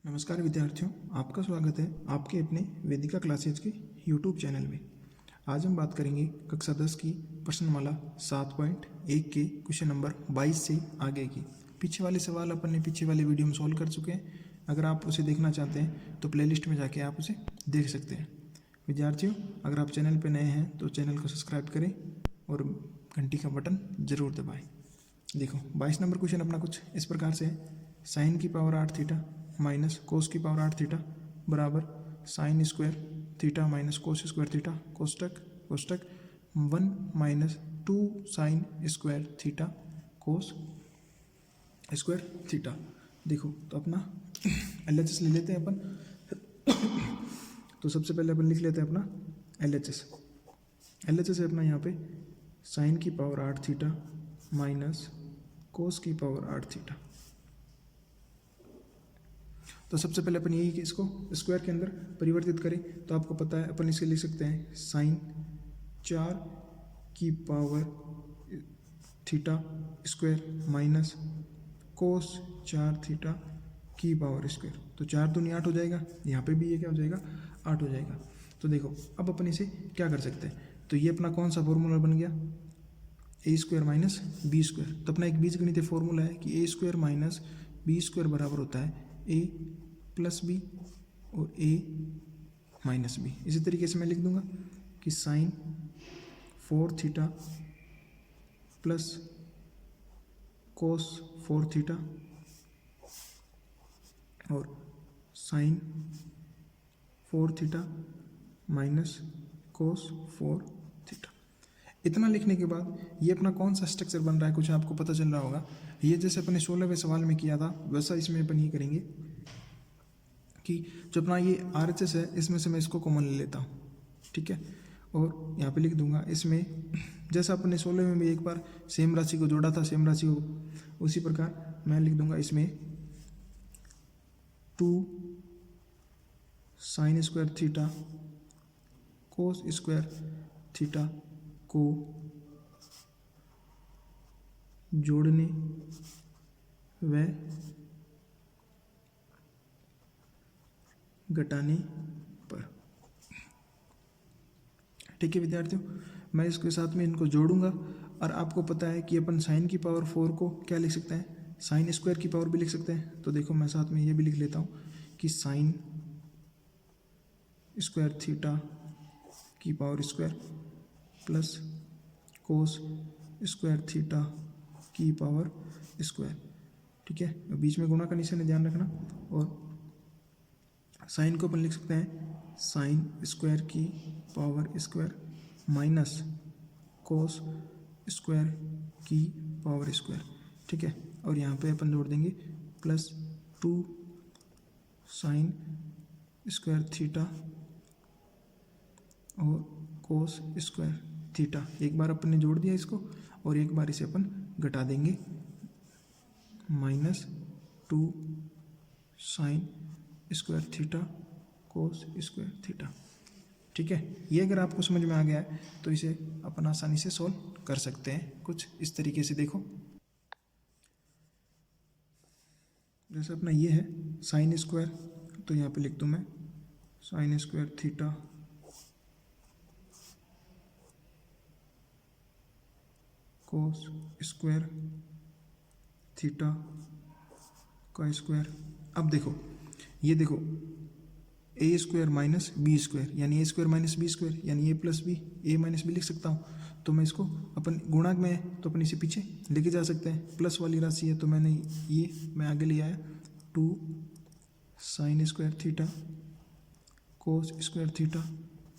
नमस्कार विद्यार्थियों, आपका स्वागत है आपके अपने वेदिका क्लासेज के यूट्यूब चैनल में। आज हम बात करेंगे कक्षा 10 की प्रश्नमाला 7.1 के क्वेश्चन नंबर 22 से आगे की। पीछे वाले सवाल अपन ने पीछे वाले वीडियो में सॉल्व कर चुके हैं। अगर आप उसे देखना चाहते हैं तो प्लेलिस्ट में जाके आप उसे देख सकते हैं। विद्यार्थियों, अगर आप चैनल पर नए हैं तो चैनल को सब्सक्राइब करें और घंटी का बटन जरूर दबाएँ। देखो 22 नंबर क्वेश्चन अपना कुछ इस प्रकार से है। साइन की पावर 8 थीटा माइनस कोस की पावर 8 थीटा बराबर sine square theta minus cos square theta कोष्टक कोष्टक 1 minus 2 sine square theta cos square theta. देखो तो अपना LHS ले लेते हैं अपन। तो सबसे पहले अपन लिख लेते हैं अपना LHS है अपना यहाँ पे साइन की पावर 8 थीटा माइनस कोस की पावर 8 थीटा। तो सबसे पहले अपन यही कि इसको स्क्वायर के अंदर परिवर्तित करें तो आपको पता है अपन इसे लिख सकते हैं साइन 4 की power theta square minus cos 4 theta की पावर स्क्वायर। तो 4 दूनी 8 हो जाएगा, यहाँ पे भी ये क्या हो जाएगा 8 हो जाएगा। तो देखो अब अपन इसे क्या कर सकते हैं, तो ये अपना कौन सा फॉर्मूला बन गया A square minus B square. तो अपना एक बीजगणितीय फॉर्मूला है कि ए स्क्वायर माइनस बी स्क्वायर बराबर होता है ए प्लस बी और ए माइनस बी। इसी तरीके से मैं लिख दूंगा कि sine 4 theta plus cos 4 theta और sine 4 theta minus cos 4 theta. इतना लिखने के बाद ये अपना कौन सा स्ट्रक्चर बन रहा है कुछ आपको पता चल रहा होगा। ये जैसे अपने 16वें सवाल में किया था वैसा इसमें अपन ये करेंगे कि जो अपना ये RHS है इसमें से मैं इसको कॉमन ले लेता हूँ, ठीक है। और यहाँ पे लिख दूंगा इसमें जैसा अपने 16वें में एक बार सेम राशि को जोड़ा था सेम राशि को, उसी प्रकार मैं लिख दूंगा इसमें 2 sine square theta cos square theta को जोड़ने व घटाने पर। ठीक है विद्यार्थियों, मैं इसके साथ में इनको जोड़ूंगा और आपको पता है कि अपन साइन की पावर 4 को क्या लिख सकते हैं, साइन स्क्वायर की पावर भी लिख सकते हैं। तो देखो मैं साथ में ये भी लिख लेता हूँ कि साइन स्क्वायर थीटा की power square plus cos square theta की पावर स्क्वायर, ठीक है। बीच में गुणा का निशान ध्यान रखना। और साइन को अपन लिख सकते हैं साइन स्क्वायर की power square minus cos square की पावर स्क्वायर, ठीक है। और यहाँ पे अपन जोड़ देंगे प्लस 2 साइन स्क्वायर थीटा और कोस स्क्वायर थीटा। एक बार अपन ने जोड़ दिया इसको और एक बार इसे अपन घटा देंगे minus 2 sine square theta cos square theta, ठीक है। ये अगर आपको समझ में आ गया है तो इसे अपन आसानी से सॉल्व कर सकते हैं कुछ इस तरीके से। देखो जैसे अपना ये है साइन स्क्वायर, तो यहाँ पे लिख दूँ मैं sign square theta cos square theta का स्क्वायर। अब देखो ये देखो ए स्क्वायर माइनस बी स्क्वायर यानी ए स्क्वायर माइनस बी स्क्वायर यानी ए प्लस बी, ए माइनस बी लिख सकता हूँ। तो मैं इसको अपन गुणांक में है तो अपन इसे पीछे लेके जा सकते हैं, प्लस वाली राशि है तो मैंने ये मैं आगे ले आया 2 sine square theta cos square theta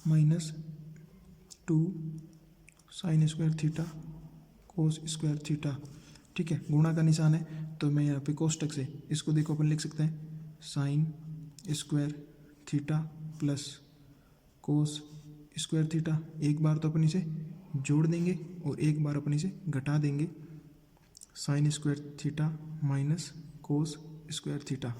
minus 2 sine square theta cos square theta, ठीक है। गुणा का निशान है तो मैं यहाँ पे कोष्टक से इसको देखो अपन लिख सकते हैं sign square theta plus cos square theta. एक बार तो अपन इसे जोड़ देंगे और एक बार अपन इसे घटा देंगे sign square theta minus cos square theta.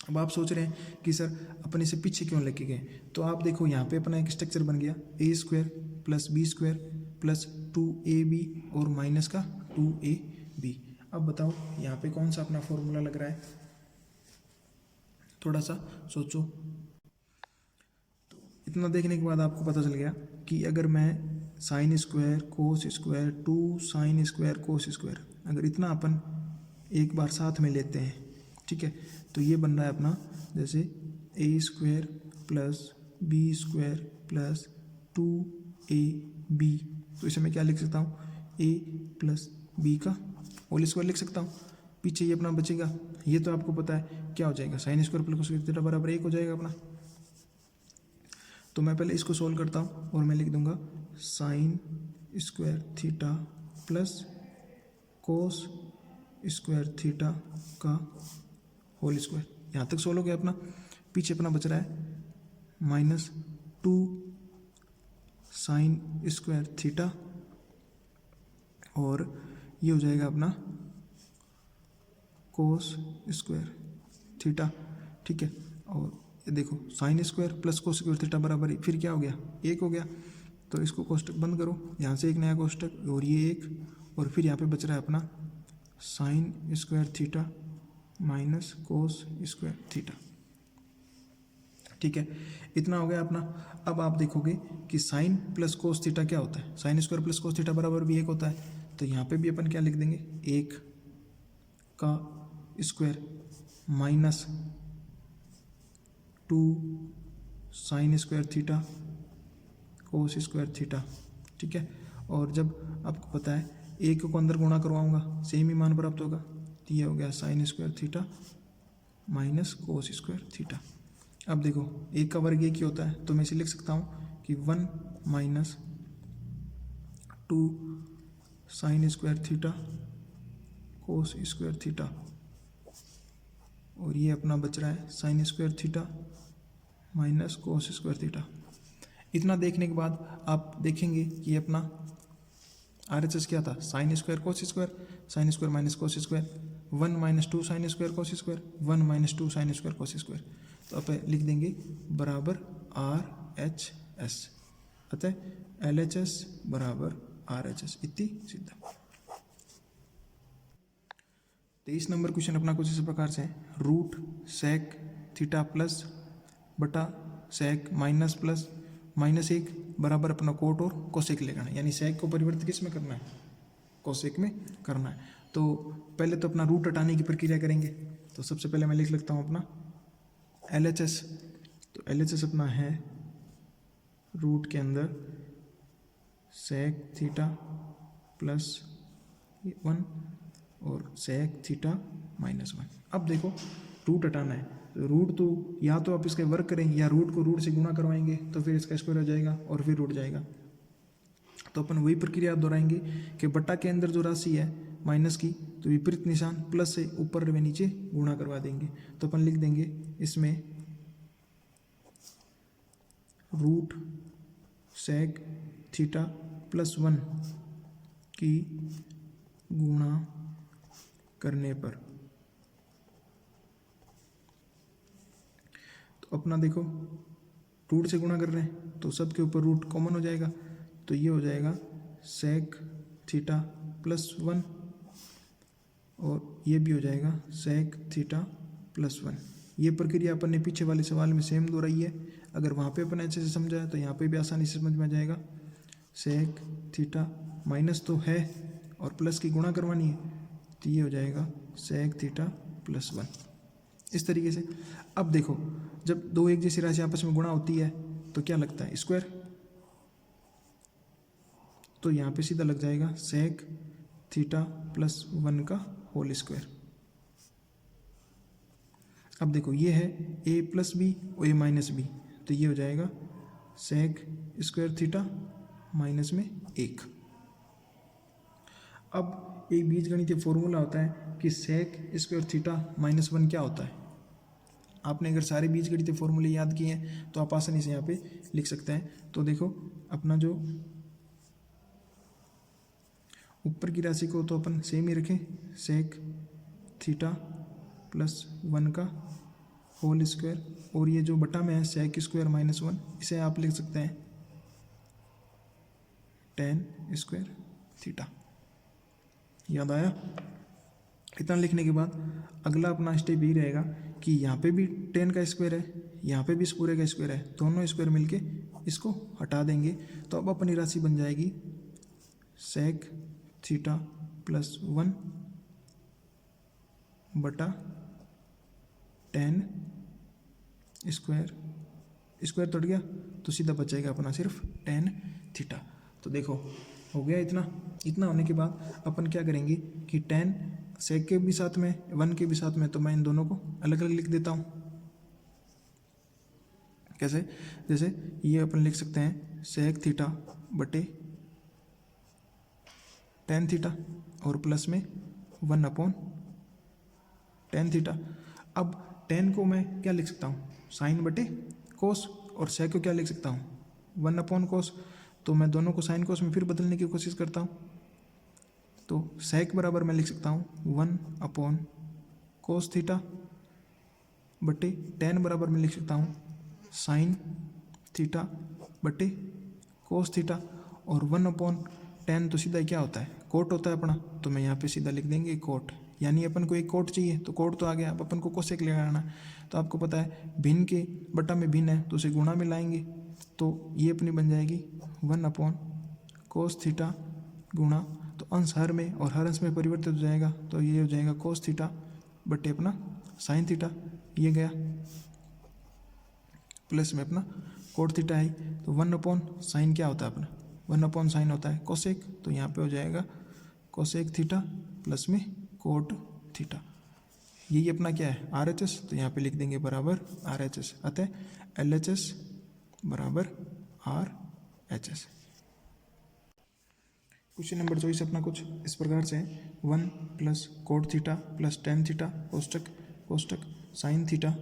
अब आप सोच रहे हैं कि सर अपन इसे पीछे क्यों लेके गए, तो आप देखो यहाँ पे अपना एक स्ट्रक्चर बन गया A square plus B square plus 2ab और माइनस का 2ab। अब बताओ यहाँ पे कौन सा अपना फॉर्मूला लग रहा है, थोड़ा सा सोचो। इतना देखने के बाद आपको पता चल गया कि अगर मैं sine square cos square 2 sine square cos square, अगर इतना अपन एक बार साथ में लेते हैं, ठीक है, तो ये बन रहा है अपना जैसे A square plus B square plus 2ab। तो इसे मैं क्या लिख सकता हूँ, a प्लस बी का होल स्क्वायर लिख सकता हूँ। पीछे ये अपना बचेगा, ये तो आपको पता है क्या हो जाएगा, sine square plus cos theta बराबर 1 हो जाएगा अपना। तो मैं पहले इसको सोल्व करता हूँ और मैं लिख दूंगा sign square theta plus cos square theta का होल स्क्वायर। यहाँ तक सोल्व हो गया अपना। पीछे अपना बच रहा है -2 साइन स्क्वायर थीटा और ये हो जाएगा अपना कोस स्क्वायर थीटा, ठीक है। और ये देखो sign square plus cos square theta बराबर फिर क्या हो गया, 1 हो गया। तो इसको कोष्टक बंद करो, यहाँ से एक नया कोष्टक और ये 1, और फिर यहाँ पे बच रहा है अपना sign square theta minus cos square theta, ठीक है। इतना हो गया अपना। अब आप देखोगे कि साइन प्लस कोस थीटा क्या होता है, sine square plus cos theta बराबर भी 1 होता है। तो यहाँ पे भी अपन क्या लिख देंगे, 1 का square minus 2 sine square theta cos square theta, ठीक है। और जब आपको पता है 1 को अंदर गुणा करवाऊंगा सेम ही मान प्राप्त होगा, तो ये हो गया sign square theta minus cos square theta. अब देखो 1 का वर्ग 1 ही होता है, तो मैं इसे लिख सकता हूँ कि 1 minus 2 sine square theta cos square theta, और ये अपना बच रहा है sine square theta minus cos square theta. इतना देखने के बाद आप देखेंगे कि अपना RHS क्या था, sine square cos square, sine square minus cos square, 1 minus 2 sine square cos square, 1 minus 2 sine square cos square. तो आप लिख देंगे बराबर RHS, अतः LHS बराबर RHS, इतनी सीधा। 23 नंबर क्वेश्चन अपना कुछ इस प्रकार से है, रूट सेक थीटा प्लस बटा सेक माइनस प्लस -1 बराबर अपना कोट और कोसेक लेना है, यानी सेक को परिवर्तित किस में करना है, कोसेक में करना है। तो पहले तो अपना रूट हटाने की प्रक्रिया करेंगे। तो सबसे पहले मैं लिख लेता हूँ अपना LHS। तो LHS अपना है रूट के अंदर सेक थीटा प्लस 1 और सेक थीटा -1। अब देखो रूट हटाना है, तो रूट तो या तो आप इसका वर्ग करें या रूट को रूट से गुणा करवाएंगे, तो फिर इसका स्क्वायर हो जाएगा और फिर रूट जाएगा। तो अपन वही प्रक्रिया दोहराएंगे कि बट्टा के अंदर जो राशि है माइनस की, तो विपरीत निशान प्लस से ऊपर व नीचे गुणा करवा देंगे। तो अपन लिख देंगे इसमें रूट सेक थीटा +1 की गुणा करने पर, तो अपना देखो रूट से गुणा कर रहे हैं तो सब के ऊपर रूट कॉमन हो जाएगा, तो ये हो जाएगा सेक थीटा +1 और ये भी हो जाएगा सेक थीटा +1। ये प्रक्रिया अपन ने पीछे वाले सवाल में सेम दोहराई है। अगर वहाँ पे अपन अच्छे से समझा है तो यहाँ पे भी आसानी से समझ में आ जाएगा। सेक थीटा माइनस तो है और प्लस की गुणा करवानी है, तो ये हो जाएगा सेक थीटा +1, इस तरीके से। अब देखो जब दो एक जैसी राशि आपस में गुणा होती है तो क्या लगता है, स्क्वायर। तो यहाँ पे सीधा लग जाएगा सेक थीटा +1 का होल स्क्वायर। अब देखो ये है a + b और a - b, तो ये हो जाएगा सेक स्क्वायर थीटा -1। अब एक बीजगणितीय फॉर्मूला होता है कि सेक स्क्वायर थीटा -1 क्या होता है। आपने अगर सारे बीजगणितीय फॉर्मूले याद किए हैं तो आप आसानी से यहाँ पे लिख सकते हैं। तो देखो अपना जो ऊपर की राशि को तो अपन सेम ही रखें, सेक थीटा +1 का होल स्क्वायर, और ये जो बटा में है सेक स्क्वायर -1, इसे आप लिख सकते हैं tan स्क्वायर थीटा। याद आया। इतना लिखने के बाद अगला अपना स्टेप ये रहेगा कि यहाँ पे भी 10 का स्क्वायर है, यहाँ पे भी इस पूरे का स्क्वायर है, दोनों स्क्वायर मिलके इसको हटा देंगे। तो अब अपनी राशि बन जाएगी सेक थीटा प्लस 1 बटा 10 स्क्वायर, स्क्वायर टूट गया तो सीधा बचेगा अपना सिर्फ 10 थीटा। तो देखो हो गया इतना। इतना होने के बाद अपन क्या करेंगे कि 10 सेक के भी साथ में 1 के भी साथ में, तो मैं इन दोनों को अलग अलग लिख देता हूँ। कैसे? जैसे ये अपन लिख सकते हैं सेक थीटा बटे 10 थीटा और प्लस में 1/10 थीटा। अब 10 को मैं क्या लिख सकता हूँ, साइन बटे कोस, और सेक को क्या लिख सकता हूँ 1/कोस। तो मैं दोनों को साइन कोस में फिर बदलने की कोशिश करता हूँ। तो सेक बराबर मैं लिख सकता हूँ 1/कोस थीटा बटे 10 बराबर मैं लिख सकता हूँ साइन थीटा बटे कोस थीटा, और 1/10 तो सीधा क्या होता है, कोट होता है अपना। तो मैं यहाँ पे सीधा लिख देंगे कोट, यानी अपन को एक कोट चाहिए तो कोट तो आ गया। अब अपन को कोसेक लगाना, तो आपको पता है भिन्न के बटा में भिन्न है तो उसे गुणा में लाएंगे। तो ये अपनी बन जाएगी 1/कोस थीटा गुणा, तो अंश हर में और हर अंश में परिवर्तित हो जाएगा, तो ये हो जाएगा कोस थीटा बटे अपना साइन थीटा, ये गया प्लस में अपना कोट थीटा है। तो 1/साइन क्या होता है अपना, 1/साइन होता है कोसेक, तो यहाँ पे हो जाएगा कोसेक थीटा प्लस में कोट थीटा। यही अपना क्या है RHS, तो यहाँ पे लिख देंगे बराबर RHS। अतः LHS बराबर RHS। क्वेश्चन नंबर 24 अपना कुछ इस प्रकार से है 1 plus cot theta plus 10 theta कोष्टक कोष्टक sine theta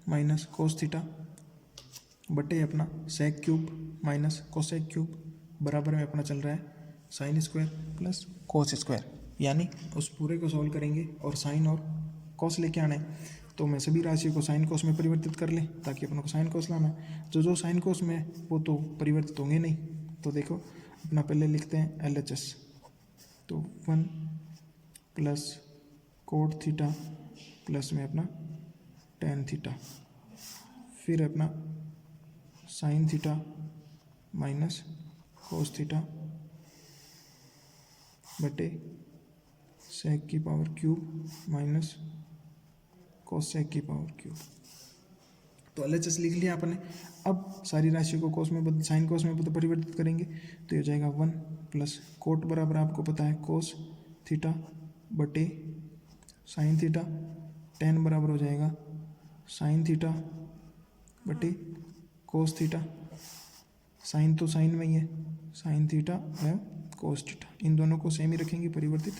minus cos theta बटे अपना sec cube minus cosec cube बराबर में अपना चल रहा है sine square plus cos square. यानी उस पूरे को सॉल्व करेंगे और साइन और कोस लेके आना है। तो मैं सभी राशियों को साइन कोस में परिवर्तित कर लें ताकि अपन को साइन कोस लाना है। जो साइन कोस में वो तो परिवर्तित होंगे नहीं। तो देखो अपना पहले लिखते हैं LHS, तो 1 प्लस कोट थीटा प्लस में अपना 10 थीटा, फिर अपना sine theta minus cos theta बटे सेक की पावर क्यूब माइनस कोसेक की पावर क्यूब। तो LHS लिख लिया आपने। अब सारी राशियों को कोस में साइन कोस में परिवर्तित करेंगे, तो ये हो जाएगा 1 प्लस कोट बराबर आपको पता है कोस थीटा बटे साइन थीटा, 10 बराबर हो जाएगा साइन थीटा बटे कोस थीटा। साइन तो साइन में ही है, साइन थीटा है कोस थीटा, इन दोनों को सेम ही रखेंगे, परिवर्तित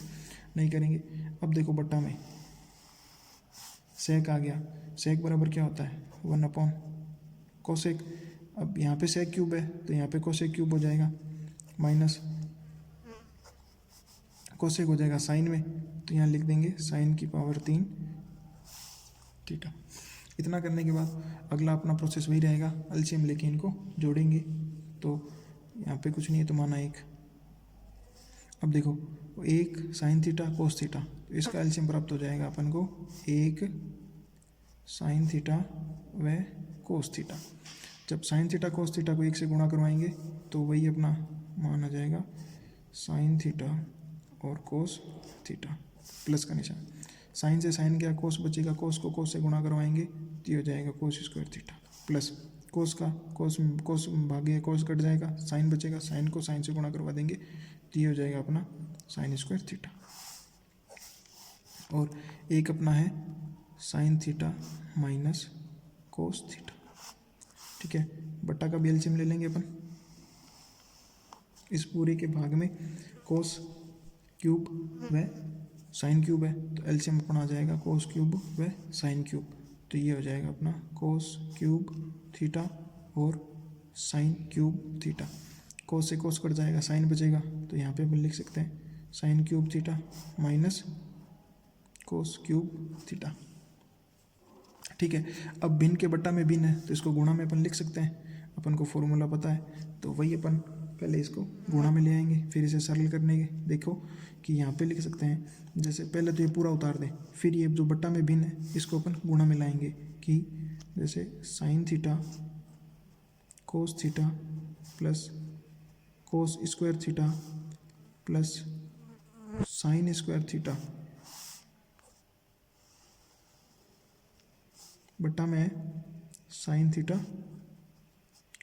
नहीं करेंगे। अब देखो बट्टा में सेक आ गया, सेक बराबर क्या होता है 1/कोसेक। अब यहाँ पे सेक क्यूब है तो यहाँ पे कोसेक क्यूब हो जाएगा, माइनस कोसेक हो जाएगा साइन में, तो यहाँ लिख देंगे साइन की पावर 3 थीटा। इतना करने के बाद अगला अपना प्रोसेस वही रहेगा, एलसीएम लेके इनको जोड़ेंगे। तो यहाँ पे कुछ नहीं है तो माना 1। अब देखो 1 साइन थीटा कोस थीटा, तो इसका एलसीएम प्राप्त हो जाएगा अपन को 1 साइन थीटा व कोस थीटा। जब साइन थीटा कोस थीटा को 1 से गुणा करवाएंगे तो वही अपना मान आ जाएगा साइन थीटा और कोस थीटा, प्लस का निशान। साइन से साइन गया, कोस बचेगा, कोस को कोस से गुणा करवाएंगे तो ये हो जाएगा कोस स्क्वायर थीटा, प्लस कोस का कोस भागे कोस कट जाएगा, साइन बचेगा, साइन को साइन से गुणा करवा देंगे तो ये हो जाएगा अपना साइन स्क्वायर थीटा। और एक अपना है sign theta minus cos theta. ठीक है, बट्टा का भी एलसीएम ले लेंगे अपन। इस पूरे के भाग में कोस क्यूब व साइन क्यूब है तो एलसीएम अपना आ जाएगा कोस क्यूब व साइन क्यूब, तो ये हो जाएगा अपना कोस क्यूब थीटा और साइन क्यूब थीटा। कोस से कोस कट जाएगा, साइन बचेगा, तो यहाँ पे अपन लिख सकते हैं sine cube theta minus cos cube theta. ठीक है, अब भिन्न के बट्टा में भिन्न है तो इसको गुणा में अपन लिख सकते हैं, अपन को फॉर्मूला पता है, तो वही अपन पहले इसको गुणा में ले आएंगे, फिर इसे सरल करने के देखो कि यहाँ पे लिख सकते हैं, जैसे पहले तो ये पूरा उतार दें, फिर ये जो बट्टा में भिन्न है इसको अपन गुणा में लाएंगे कि जैसे sine theta cos theta plus cos square theta plus sign square theta बट्टा में है साइन थीटा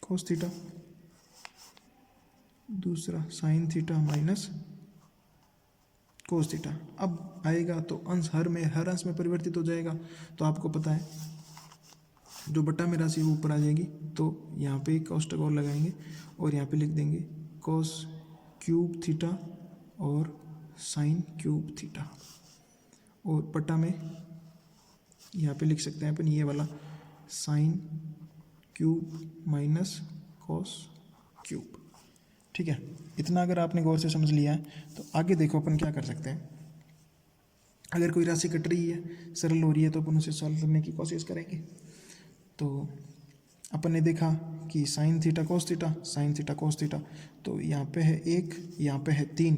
कोस थीटा, दूसरा sign theta minus cos theta. अब आएगा तो अंश हर अंश में परिवर्तित हो जाएगा, तो आपको पता है जो बट्टा में राशि वो ऊपर आ जाएगी, तो यहाँ पे एक कोष्टक और लगाएंगे और यहाँ पे लिख देंगे कोस क्यूब थीटा और साइन क्यूब थीटा, और बट्टा में यहाँ पे लिख सकते हैं अपन ये वाला sine cube minus cos cube. ठीक है, इतना अगर आपने गौर से समझ लिया है तो आगे देखो अपन क्या कर सकते हैं। अगर कोई राशि कट रही है, सरल हो रही है, तो अपन उसे सॉल्व करने की कोशिश करेंगे। तो अपन ने देखा कि sine theta cos theta, sine theta cos theta, तो यहाँ पे है 1, यहाँ पे है 3,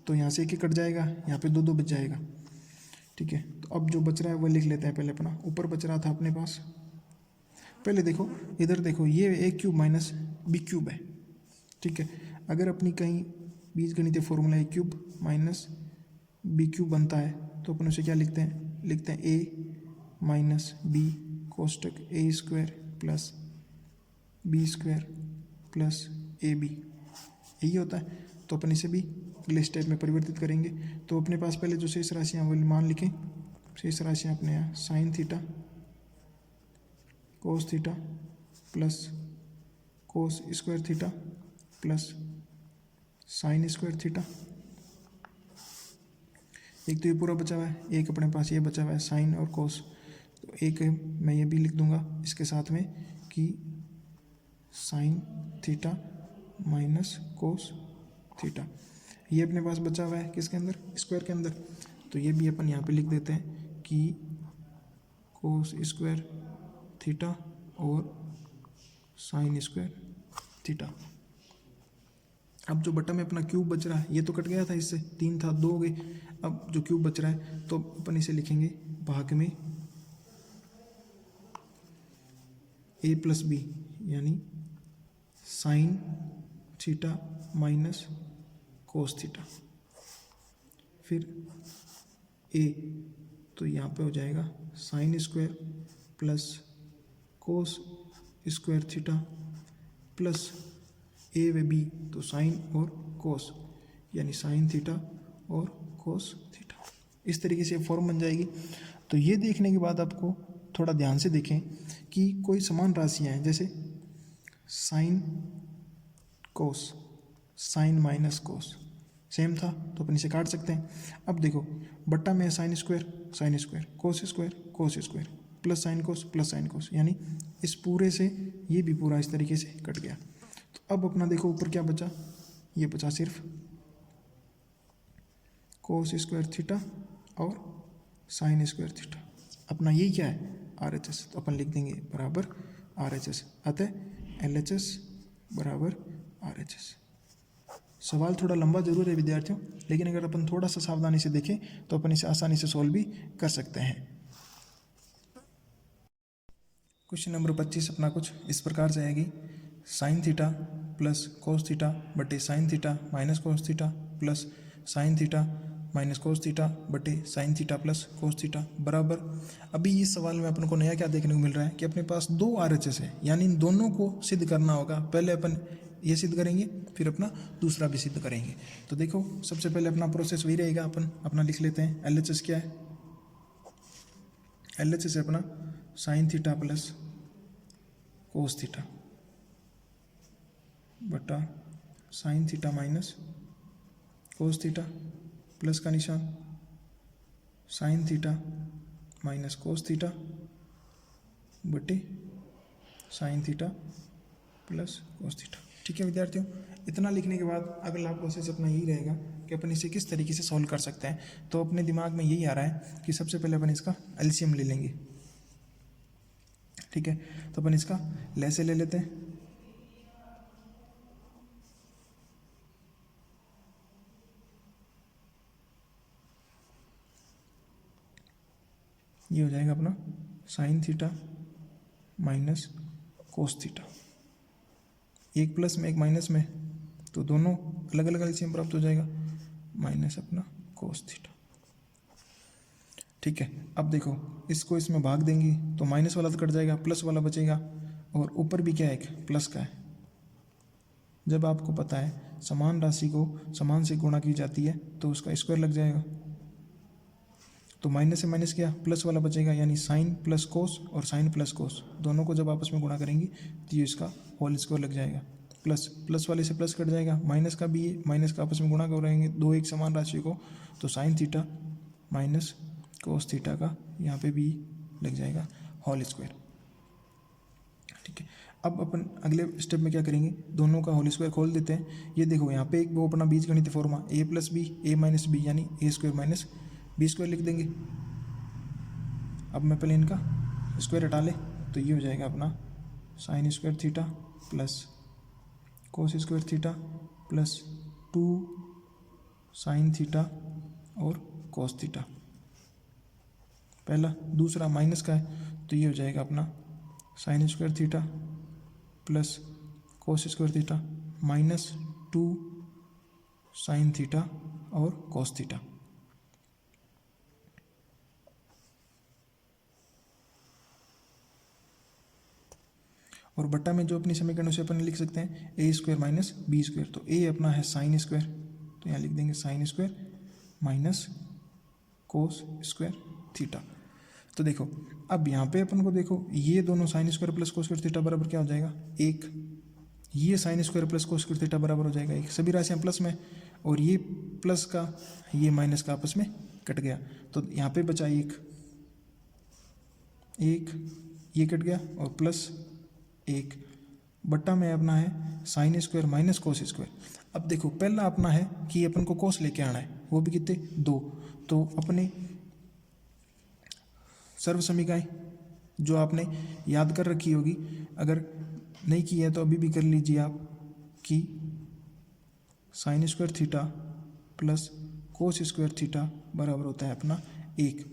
तो यहाँ से 1 कट जाएगा, यहाँ पे 2 2 बच जाएगा। ठीक है, तो अब जो बच रहा है वो लिख लेते हैं पहले अपना। ऊपर बच रहा था अपने पास, पहले देखो इधर देखो, ये A cube minus B cube है। ठीक है, अगर अपनी कहीं बीजगणितीय formula A cube minus B cube बनता है तो अपन उसे क्या लिखते हैं ए माइनस बी कोष्टक A square plus B square plus A B, यही होता है। तो अपन इसे भी अगले स्टेप में परिवर्तित करेंगे। तो अपने पास पहले जो शेष राशियाँ वो मान लिखें। शेष राशियाँ अपने यहाँ sine theta cos theta plus cos square theta plus sign square theta. एक तो ये पूरा बचा हुआ है, एक अपने पास ये बचा हुआ है साइन और कोस, तो एक मैं ये भी लिख दूंगा इसके साथ में कि sign theta minus cos theta. ये अपने पास बचा हुआ है किसके अंदर, स्क्वायर के अंदर, तो ये भी अपन यहाँ पे लिख देते हैं कि कोस स्क्वायर थीटा और साइन स्क्वायर थीटा। अब जो बटा में अपना क्यूब बच रहा है, ये तो कट गया था, इससे 3 था 2 हो गए। अब जो क्यूब बच रहा है तो अपन इसे लिखेंगे भाग में a प्लस बी, यानी sine theta minus cos theta, फिर a, तो यहाँ पे हो जाएगा sine square plus cos square theta plus A व बी, तो साइन और कोस, यानी साइन थीटा और कोस थीटा। इस तरीके से फॉर्म बन जाएगी। तो ये देखने के बाद आपको थोड़ा ध्यान से देखें कि कोई समान राशियाँ हैं, जैसे sine cos, sine minus cos same था तो अपन इसे काट सकते हैं। अब देखो बट्टा में sine square cos square plus sine cos, यानी इस पूरे से ये भी पूरा इस तरीके से कट गया। तो अब अपना देखो ऊपर क्या बचा, ये बचा सिर्फ कोस स्क्वायर थीटा और साइन स्क्वायर थीटा। अपना यही क्या है, RHS, तो अपन लिख देंगे बराबर RHS, अतः LHS बराबर RHS। सवाल थोड़ा लंबा जरूर है विद्यार्थियों, लेकिन अगर अपन थोड़ा सा सावधानी से देखें तो अपन इसे आसानी से सॉल्व भी कर सकते हैं। क्वेश्चन नंबर 25 अपना कुछ इस प्रकार से आएगी, sine theta plus cos theta बटे sine theta minus cos theta plus sine theta minus cos theta बटे sine theta plus cos theta बराबर। अभी इस सवाल में अपन को नया क्या देखने को मिल रहा है कि अपने पास 2 RHS है, यानी इन दोनों को सिद्ध करना होगा। पहले अपन ये सिद्ध करेंगे, फिर अपना दूसरा भी सिद्ध करेंगे। तो देखो सबसे पहले अपना प्रोसेस वही रहेगा, अपन अपना लिख लेते हैं। LHS क्या है, LHS है अपना sine theta plus cos theta बटा sine theta minus cos theta plus का निशान sine theta minus cos theta बटे sine theta plus cos theta. ठीक है विद्यार्थियों, इतना लिखने के बाद अगला प्रोसेस अपना यही रहेगा कि अपन इसे किस तरीके से सॉल्व कर सकते हैं। तो अपने दिमाग में यही आ रहा है कि सबसे पहले अपन इसका एलसीएम ले लेंगे। ठीक है, तो अपन इसका लैसे ले लेते हैं। ये हो जाएगा अपना sine theta minus cos theta, एक प्लस में एक माइनस में, तो दोनों अलग अलग एलसीएम प्राप्त हो जाएगा, माइनस अपना कोस थीटा। ठीक है, अब देखो इसको इसमें भाग देंगे तो माइनस वाला तो कट जाएगा, प्लस वाला बचेगा, और ऊपर भी क्या है, एक प्लस का है। जब आपको पता है समान राशि को समान से गुणा की जाती है तो उसका स्क्वायर लग जाएगा, तो माइनस से माइनस क्या, प्लस वाला बचेगा, यानी साइन प्लस कोस और साइन प्लस कोस दोनों को जब आपस में गुणा करेंगे तो ये इसका होल स्क्वायर लग जाएगा। प्लस प्लस वाले से प्लस कट जाएगा, माइनस का भी ये माइनस का आपस में गुणा करेंगे दो एक समान राशि को, तो sign theta minus cos theta का यहाँ पे भी लग जाएगा होल स्क्वायर। ठीक है, अब अपन अगले स्टेप में क्या करेंगे, दोनों का होल स्क्वायर खोल देते हैं। ये देखो यहाँ पे एक वो अपना बीजगणित फॉर्मा ए प्लस बी ए माइनस बी यानी ए स्क्वायर माइनस बी स्क्वायर लिख देंगे। अब मैं पहले इनका स्क्वायर हटा ले तो ये हो जाएगा अपना sign square theta plus cos square theta plus 2 sine theta और कोस थीटा, पहला। दूसरा माइनस का है तो ये हो जाएगा अपना sign square theta plus cos square theta minus 2 sine theta और कोस थीटा। और बट्टा में जो अपनी समीकरण उसे अपन लिख सकते हैं ए स्क्वायर माइनस बी स्क्वायर, तो ए अपना है साइन स्क्वायर, तो यहाँ लिख देंगे sine square minus cos square theta. तो देखो अब यहाँ पे अपन को देखो ये दोनों sign square plus cos square theta बराबर क्या हो जाएगा, एक, ये sign square plus cos square theta बराबर हो जाएगा एक, सभी राशियाँ प्लस में, और ये प्लस का ये माइनस का आपस में कट गया, तो यहाँ पे बचा एक, ये कट गया और प्लस एक, बट्टा में अपना है sine square minus cos square. अब देखो पहला अपना है कि अपन को कोस लेके आना है, वो भी कितने, 2, तो अपने सर्व समीकरण जो आपने याद कर रखी होगी, अगर नहीं की है तो अभी भी कर लीजिए आप, कि sign square theta plus cos square theta बराबर होता है अपना 1,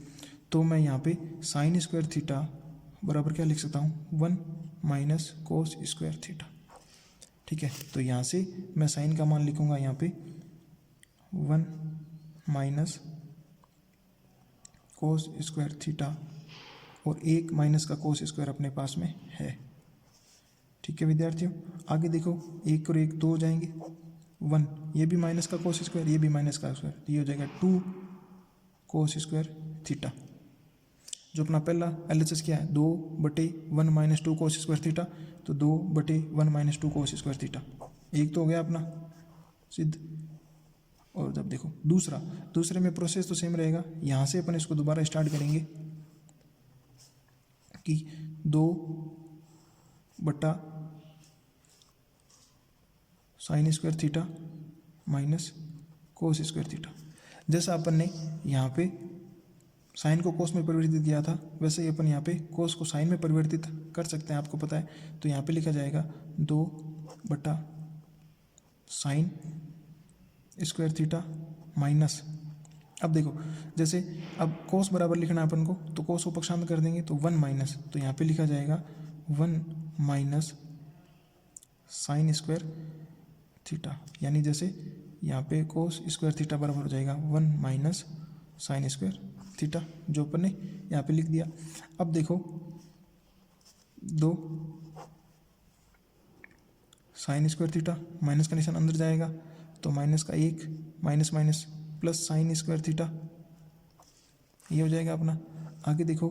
तो मैं यहाँ पे साइन स्क्वायर थीटा बराबर क्या लिख सकता हूँ, 1 माइनस कोस स्क्वायर थीटा। ठीक है, तो यहाँ से मैं साइन का मान लिखूंगा यहाँ पे 1 माइनस कोस स्क्वायर थीटा, और 1 माइनस का कोस स्क्वायर अपने पास में है। ठीक है विद्यार्थियों, आगे देखो 1 और 1 2 हो जाएंगे, 1, ये भी माइनस का कोस स्क्वायर, ये भी माइनस का स्क्वायर, तो ये हो जाएगा 2 कोस स्क्वायर थीटा। जो अपना पहला LHS क्या है, 2/1 माइनस 2 कोस स्क्वायर थीटा, तो 2/1 माइनस 2 कोस स्क्वायर थीटा, एक तो हो गया अपना सिद्ध। और जब देखो दूसरे में प्रोसेस तो सेम रहेगा, यहाँ से अपन इसको दोबारा स्टार्ट करेंगे कि 2/ sine square theta minus cos square theta. जैसा अपन ने यहाँ पे साइन को कोस में परिवर्तित किया था, वैसे ही अपन यहाँ पे कोस को साइन में परिवर्तित कर सकते हैं, आपको पता है। तो यहाँ पे लिखा जाएगा 2/ साइन स्क्वायर थीटा माइनस, अब देखो जैसे अब कोस बराबर लिखना है अपन को, तो कोस को पक्षांतर कर देंगे तो 1 माइनस, तो यहाँ पे लिखा जाएगा 1 माइनस साइन स्क्वायर थीटा, यानी जैसे यहाँ पे कोस स्क्वायर थीटा बराबर हो जाएगा 1 माइनस साइन स्क्वायर थीटा, जो अपन ने यहाँ पे लिख दिया। अब देखो 2 साइन स्क्वायर थीटा, माइनस का निशान अंदर जाएगा तो माइनस का 1 minus minus plus sign square theta, ये हो जाएगा अपना। आगे देखो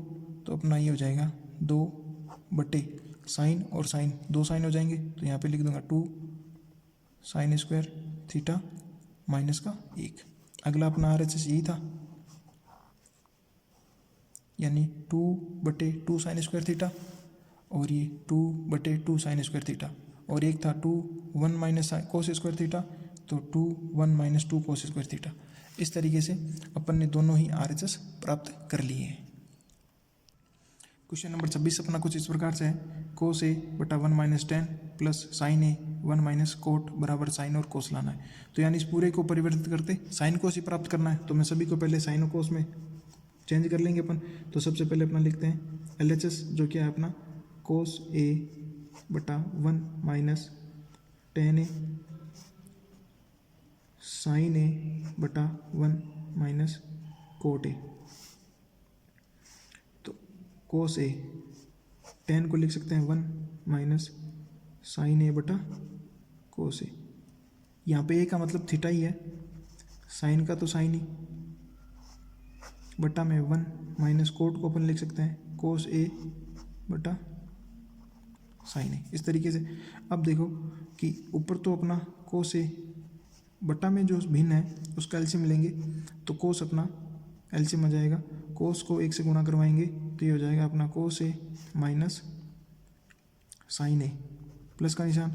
तो अपना ये हो जाएगा 2/ साइन और साइन, 2 साइन हो जाएंगे, तो यहाँ पे लिख दूंगा 2 साइन स्क्वायर थीटा माइनस का 1। अगला अपना RHS यही था, यानी 2/2 साइन स्क्वायर थीटा, और ये 2/2 साइन स्क्वायर थीटा, और एक था 1 माइनस कोस स्क्वायर थीटा, तो 1 माइनस 2 कोस स्क्वायर थीटा। इस तरीके से अपन ने दोनों ही RHS प्राप्त कर लिए हैं। क्वेश्चन नंबर 26 अपना कुछ इस प्रकार से है, कोस A/1 minus 10 plus sign A 1 minus cot बराबर साइन और कोस लाना है। तो यानी इस पूरे को परिवर्तित करते साइन कोस ही प्राप्त करना है, तो मैं सभी को पहले साइन और कोस में चेंज कर लेंगे अपन। तो सबसे पहले अपना लिखते हैं LHS जो क्या है अपना कोस ए बटा 1 माइनस टेन ए साइन ए बटा 1 माइनस कोट ए। तो कोस ए टेन को लिख सकते हैं 1 माइनस साइन ए बटा कोस ए। यहाँ पे ए का मतलब थीटा ही है, साइन का तो साइन ही, बटा में 1 माइनस कोट को अपन लिख सकते हैं कोस ए बटा साइन ए। इस तरीके से अब देखो कि ऊपर तो अपना कोस ए बटा में जो भिन्न है उसका एलसीएम लेंगे तो कोस अपना एलसीएम आ जाएगा, कोस को 1 से गुणा करवाएंगे तो ये हो जाएगा अपना कोस ए माइनस साइन ए, प्लस का निशान,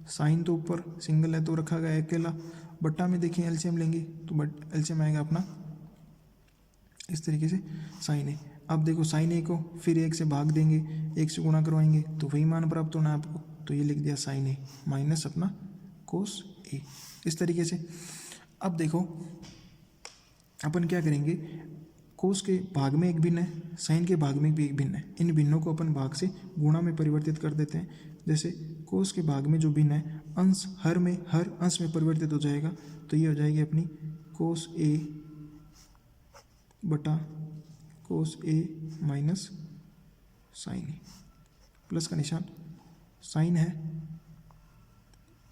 साइन तो ऊपर सिंगल है तो रखा गया है अकेला, बट्टा में देखिए एलसीएम लेंगे तो एलसीएम आएगा अपना इस तरीके से साइन ए। अब देखो साइन ए को फिर 1 से भाग देंगे, 1 से गुणा करवाएंगे तो वही मान प्राप्त होना आपको, तो ये लिख दिया साइन ए माइनस अपना कोस ए। इस तरीके से अब देखो अपन क्या करेंगे, कोस के भाग में एक भिन्न है, साइन के भाग में भी एक भिन्न है, इन भिन्नों को अपन भाग से गुणा में परिवर्तित कर देते हैं। जैसे कोस के भाग में जो भिन्न है अंश हर अंश में परिवर्तित हो जाएगा, तो ये हो जाएगी अपनी कोस ए बटा कोस ए माइनस साइन ए, प्लस का निशान, साइन है,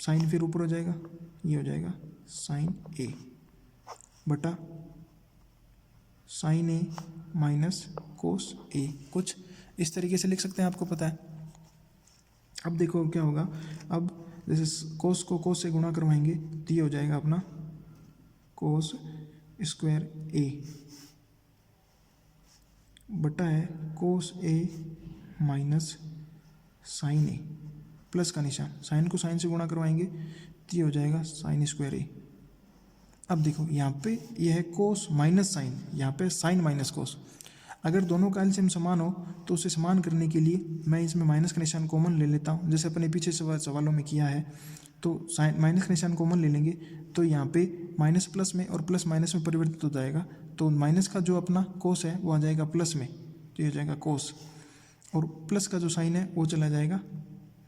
साइन फिर ऊपर हो जाएगा, ये हो जाएगा साइन ए बटा साइन ए माइनस कोस ए। कुछ इस तरीके से लिख सकते हैं, आपको पता है। अब देखो क्या होगा, अब जैसे कोस को कोस से गुणा करवाएंगे तो ये हो जाएगा अपना कोस स्क्वायर ए बटा है कोस ए माइनस साइन ए, प्लस का निशान, साइन को साइन से गुणा करवाएंगे तो ये हो जाएगा साइन स्क्वायर ए। अब देखो यहाँ पे ये है कोस माइनस साइन, यहाँ पे साइन माइनस कोस, अगर दोनों का एलसीएम समान हो तो उसे समान करने के लिए मैं इसमें माइनस का निशान कॉमन ले लेता हूँ, जैसे अपने पीछे सवालों में किया है। तो साइन माइनस का निशान कॉमन ले लेंगे तो यहाँ पे माइनस प्लस में और प्लस माइनस में परिवर्तित हो जाएगा, तो माइनस का जो अपना कोस है वो आ जाएगा प्लस में, तो ये हो जाएगा कोस, और प्लस का जो साइन है वो चला जाएगा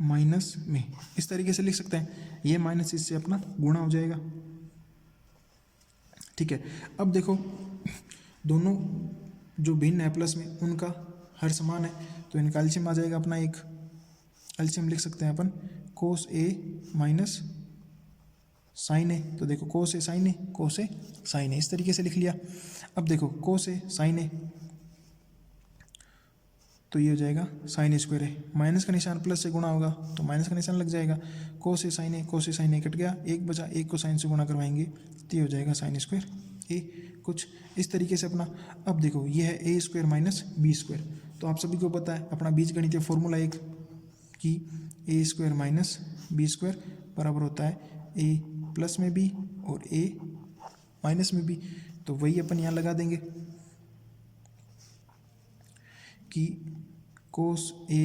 माइनस में। इस तरीके से लिख सकते हैं, ये माइनस इससे अपना गुणा हो जाएगा। ठीक है, अब देखो दोनों जो भिन्न है प्लस में उनका हर समान है, तो इनका एलसीएम आ जाएगा अपना, एक एलसीएम लिख सकते हैं अपन कोस ए माइनस साइन ए। तो देखो कोस ए साइन ए, कोस ए साइन ए, इस तरीके से लिख लिया। अब देखो कोस ए साइन ए तो ये हो जाएगा साइन स्क्वायर ए, माइनस का निशान प्लस से गुणा होगा तो माइनस का निशान लग जाएगा, कोस ए साइन ए, कोस ए साइन ए कट गया, एक बचा, एक को साइन से गुणा करवाएंगे तो ये हो जाएगा साइन स्क्वायर ए। कुछ इस तरीके से अपना। अब देखो ये है ए स्क्वायर माइनस बी स्क्वायर, तो आप सभी को पता है अपना बीजगणितीय फॉर्मूला एक कि ए स्क्वायर माइनस बी स्क्वायर बराबर होता है ए प्लस में बी और ए माइनस में बी, तो वही अपन यहाँ लगा देंगे कि कोस ए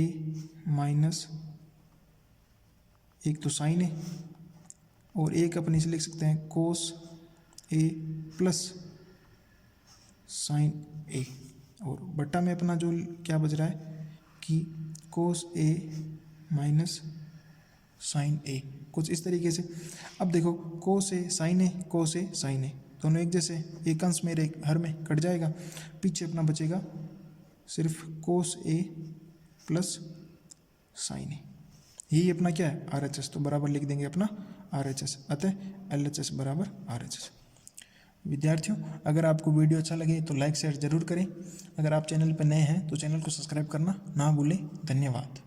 माइनस एक तो साइन है और एक अपन इसे लिख सकते हैं कोस ए प्लस साइन ए, और बट्टा में अपना जो क्या बच रहा है कि कोस ए माइनस साइन ए, कुछ इस तरीके से। अब देखो कोस ए साइन ए, कोस ए साइन ए दोनों एक जैसे, एक अंश में एक हर में कट जाएगा, पीछे अपना बचेगा सिर्फ कोस ए प्लस साइन ए, यही अपना क्या है RHS, तो बराबर लिख देंगे अपना RHS, अतः LHS बराबर RHS। विद्यार्थियों अगर आपको वीडियो अच्छा लगे तो लाइक शेयर जरूर करें, अगर आप चैनल पर नए हैं तो चैनल को सब्सक्राइब करना ना भूलें। धन्यवाद।